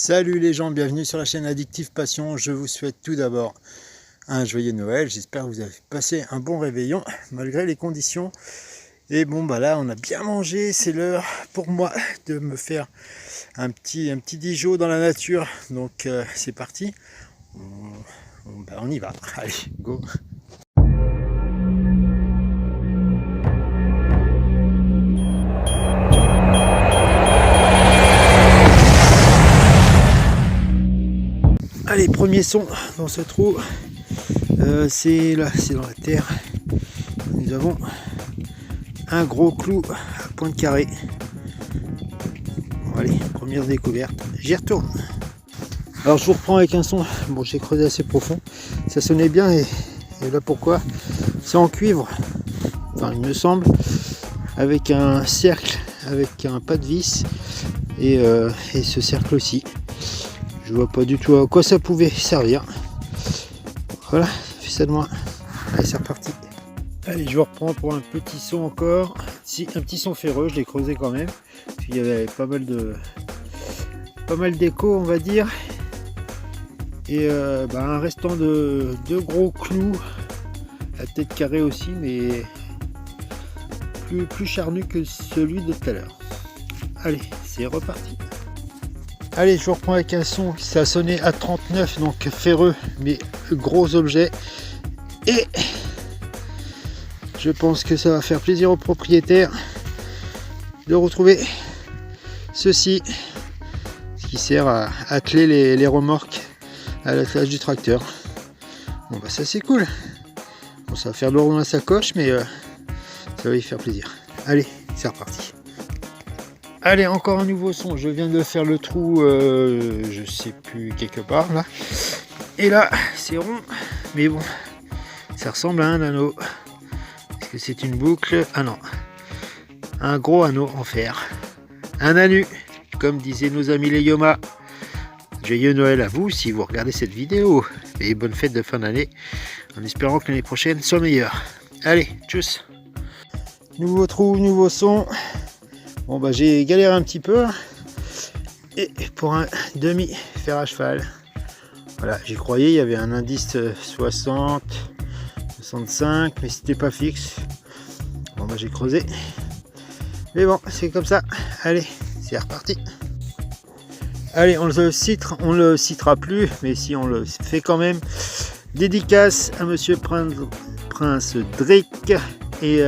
Salut les gens, bienvenue sur la chaîne Addictive Passion. Je vous souhaite tout d'abord un joyeux Noël. J'espère que vous avez passé un bon réveillon malgré les conditions. Et bon bah là on a bien mangé, c'est l'heure pour moi de me faire un petit Dijon dans la nature. Donc c'est parti, on y va, allez go. Allez, premier son dans ce trou, c'est là, c'est dans la terre. Nous avons un gros clou à pointe carrée. Bon, allez, première découverte, j'y retourne. Alors je vous reprends avec un son, bon j'ai creusé assez profond, ça sonnait bien et là pourquoi, c'est en cuivre, enfin il me semble, avec un cercle, avec un pas de vis et ce cercle aussi. Je vois pas du tout à quoi ça pouvait servir. Voilà, ça fait ça de moi. Allez, c'est reparti. Allez, je reprends pour un petit son encore. Si, un petit son ferreux, je l'ai creusé quand même. Il y avait pas mal d'écho, on va dire. Et un restant de deux gros clous. La tête carrée aussi, mais plus charnu que celui de tout à l'heure. Allez, c'est reparti. Allez, je reprends avec un son, ça a sonné à 39, donc ferreux, mais gros objet. Et je pense que ça va faire plaisir aux propriétaires de retrouver ceci, qui sert à atteler les remorques à l'attelage du tracteur. Bon bah ça c'est cool. Bon, ça va faire de l'eau dans la sacoche, mais ça va y faire plaisir. Allez, c'est reparti. Allez, encore un nouveau son, je viens de faire le trou, je sais plus, quelque part là. Et là, c'est rond, mais bon, ça ressemble à un anneau. Est-ce que c'est une boucle? Ah non, un gros anneau en fer. Un annu, comme disaient nos amis les Yoma. Joyeux Noël à vous si vous regardez cette vidéo. Et bonne fête de fin d'année, en espérant que l'année prochaine soit meilleure. Allez, tchuss. Nouveau trou, nouveau son. Bon bah j'ai galéré un petit peu et pour un demi fer à cheval, voilà, j'y croyais, il y avait un indice 60, 65, mais c'était pas fixe. Bon bah j'ai creusé, mais bon c'est comme ça. Allez, c'est reparti. Allez, on le citera plus, mais si on le fait quand même. Dédicace à monsieur Prince Drake et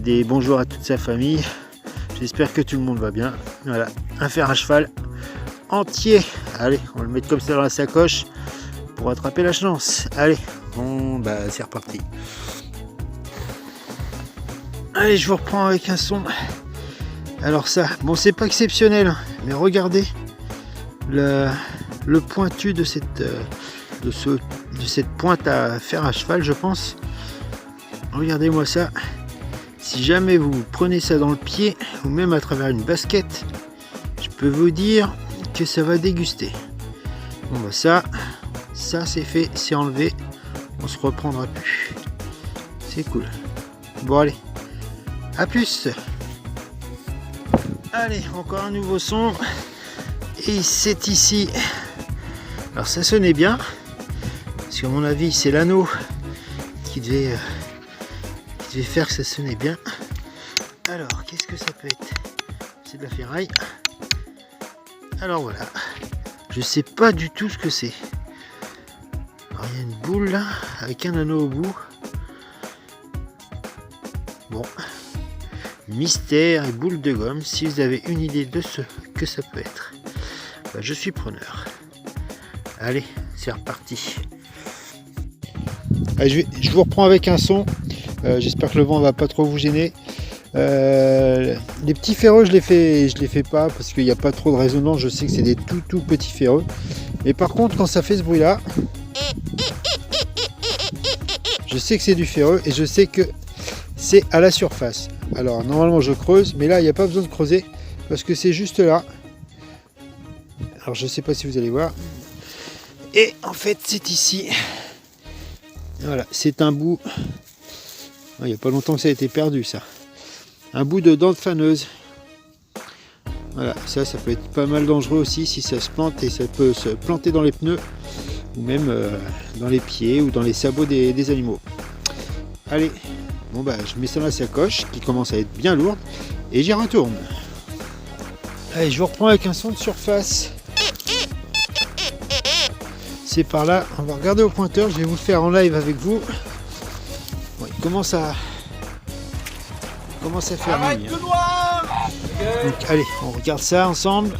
des bonjours à toute sa famille. J'espère que tout le monde va bien. Voilà, un fer à cheval entier. Allez, on va le mettre comme ça dans la sacoche pour attraper la chance. Allez, bon bah c'est reparti. Allez, je vous reprends avec un son. Alors ça, bon c'est pas exceptionnel, mais regardez le pointu de cette pointe à fer à cheval, je pense. Regardez-moi ça. Si jamais vous prenez ça dans le pied ou même à travers une basket, je peux vous dire que ça va déguster. Bon bah ça c'est fait, c'est enlevé, on se reprendra plus. C'est cool. Bon allez, à plus. Allez, encore un nouveau son. Et c'est ici. Alors ça sonnait bien, parce qu'à mon avis c'est l'anneau qui devait faire que ça sonnait bien. Alors, qu'est-ce que ça peut être? C'est de la ferraille. Alors voilà. Je sais pas du tout ce que c'est. Alors, il y a une boule là, avec un anneau au bout. Bon. Mystère et boule de gomme. Si vous avez une idée de ce que ça peut être, bah, je suis preneur. Allez, c'est reparti. Allez, je vous reprends avec un son. J'espère que le vent va pas trop vous gêner. Les petits ferreux, je les fais pas parce qu'il n'y a pas trop de résonance. Je sais que c'est des tout petits ferreux. Mais par contre, quand ça fait ce bruit là, je sais que c'est du ferreux et je sais que c'est à la surface. Alors normalement je creuse, mais là il n'y a pas besoin de creuser parce que c'est juste là. Alors je sais pas si vous allez voir. Et en fait c'est ici. Voilà, c'est un bout. Il n'y a pas longtemps que ça a été perdu ça. Un bout de dent de faneuse. Voilà, ça peut être pas mal dangereux aussi si ça se plante, et ça peut se planter dans les pneus ou même dans les pieds ou dans les sabots des animaux. Allez, bon bah je mets ça dans la sacoche qui commence à être bien lourde et j'y retourne. Allez, je vous reprends avec un son de surface. C'est par là, on va regarder au pointeur, je vais vous le faire en live avec vous. Bon, il commence à faire nuit. Donc allez, on regarde ça ensemble.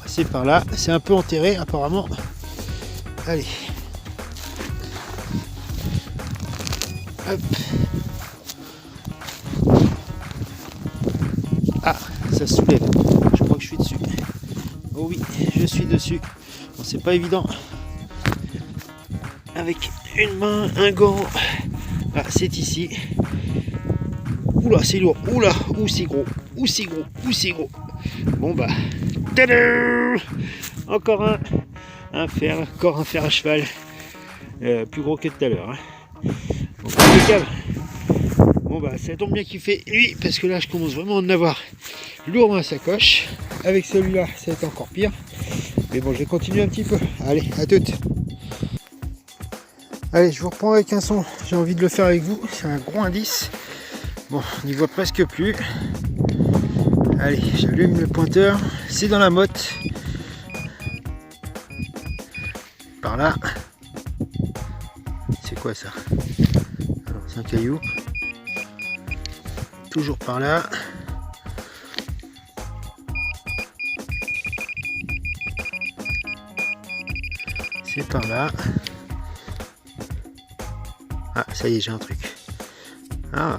C'est par là, c'est un peu enterré apparemment. Allez. Hop. Ah, ça se soulève. Je crois que je suis dessus. Oh oui, je suis dessus. Bon, c'est pas évident. Avec une main, un gant. Ah, c'est ici. Oula, c'est lourd. Oula, ouh, c'est gros. Ouh, c'est gros. Ouh, c'est gros. Bon bah. Tadam, encore un fer. Encore un fer à cheval. Plus gros que tout à l'heure. Hein. Donc, impeccable. Bon bah, ça tombe bien qu'il fait nuit parce que là, je commence vraiment à en avoir lourd dans la sacoche. Avec celui-là, ça va être encore pire. Mais bon, je vais continuer un petit peu. Allez, à toutes. Allez, je vous reprends avec un son. J'ai envie de le faire avec vous. C'est un gros indice. Bon, on n'y voit presque plus. Allez, j'allume le pointeur. C'est dans la motte. Par là. C'est quoi ça? Alors, c'est un caillou. Toujours par là. C'est par là. Ah, ça y est, j'ai un truc. Ah,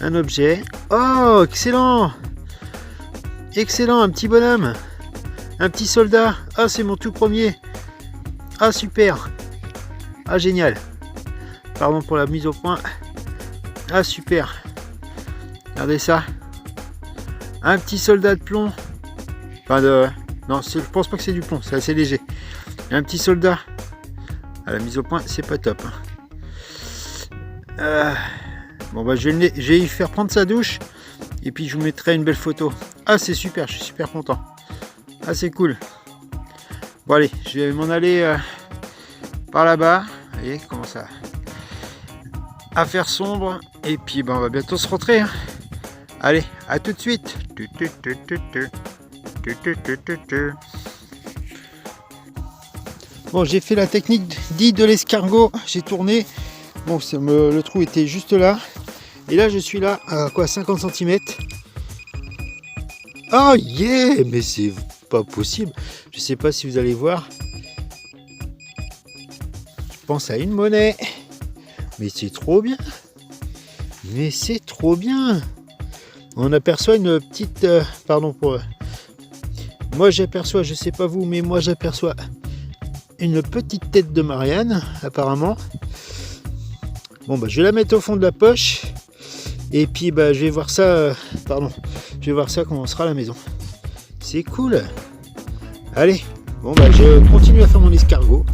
un objet. Oh, excellent! Excellent, un petit bonhomme. Un petit soldat. Ah, c'est mon tout premier. Ah, super. Ah, génial. Pardon pour la mise au point. Ah, super. Regardez ça. Un petit soldat de plomb. Enfin, non, je pense pas que c'est du plomb, c'est assez léger. Un petit soldat. À la mise au point, c'est pas top. Bon bah je vais y faire prendre sa douche et puis je vous mettrai une belle photo. Ah, c'est super, je suis super content. Ah, c'est cool. Bon allez, je vais m'en aller par là-bas. Vous voyez, commence à faire sombre. Et puis bah, on va bientôt se rentrer. Hein. Allez, à tout de suite. Bon, j'ai fait la technique dite de l'escargot. J'ai tourné. Bon, le trou était juste là. Et là, je suis là à quoi, 50 cm. Oh yeah! Mais c'est pas possible. Je sais pas si vous allez voir. Je pense à une monnaie. Mais c'est trop bien. Mais c'est trop bien. On aperçoit une petite... pardon pour... moi, j'aperçois, je sais pas vous, mais moi, j'aperçois une petite tête de Marianne, apparemment. Bon, bah, je vais la mettre au fond de la poche. Et puis, bah, je vais voir ça... pardon. Je vais voir ça quand on sera à la maison. C'est cool. Allez. Bon, bah, je continue à faire mon escargot.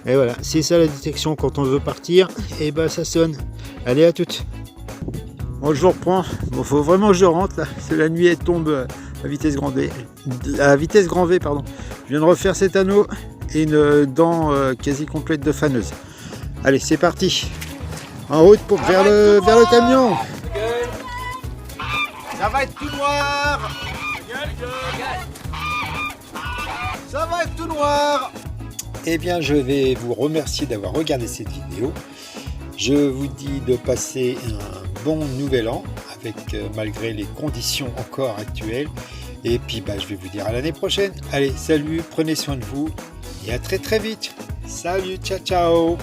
Et voilà, c'est ça la détection quand on veut partir. Et bah, ça sonne. Allez, à toutes. Bon, je vous reprends. Bon, faut vraiment que je rentre là. C'est la nuit, elle tombe à vitesse grand V. À vitesse grand V, pardon. Je viens de refaire cet anneau et une dent quasi complète de faneuse. Allez, c'est parti. En route pour vers le camion. Ça va être tout noir. Ça va être tout noir. Eh bien, je vais vous remercier d'avoir regardé cette vidéo. Je vous dis de passer un bon nouvel an, avec malgré les conditions encore actuelles. Et puis, bah, je vais vous dire à l'année prochaine. Allez, salut, prenez soin de vous et à très très vite. Salut, ciao, ciao.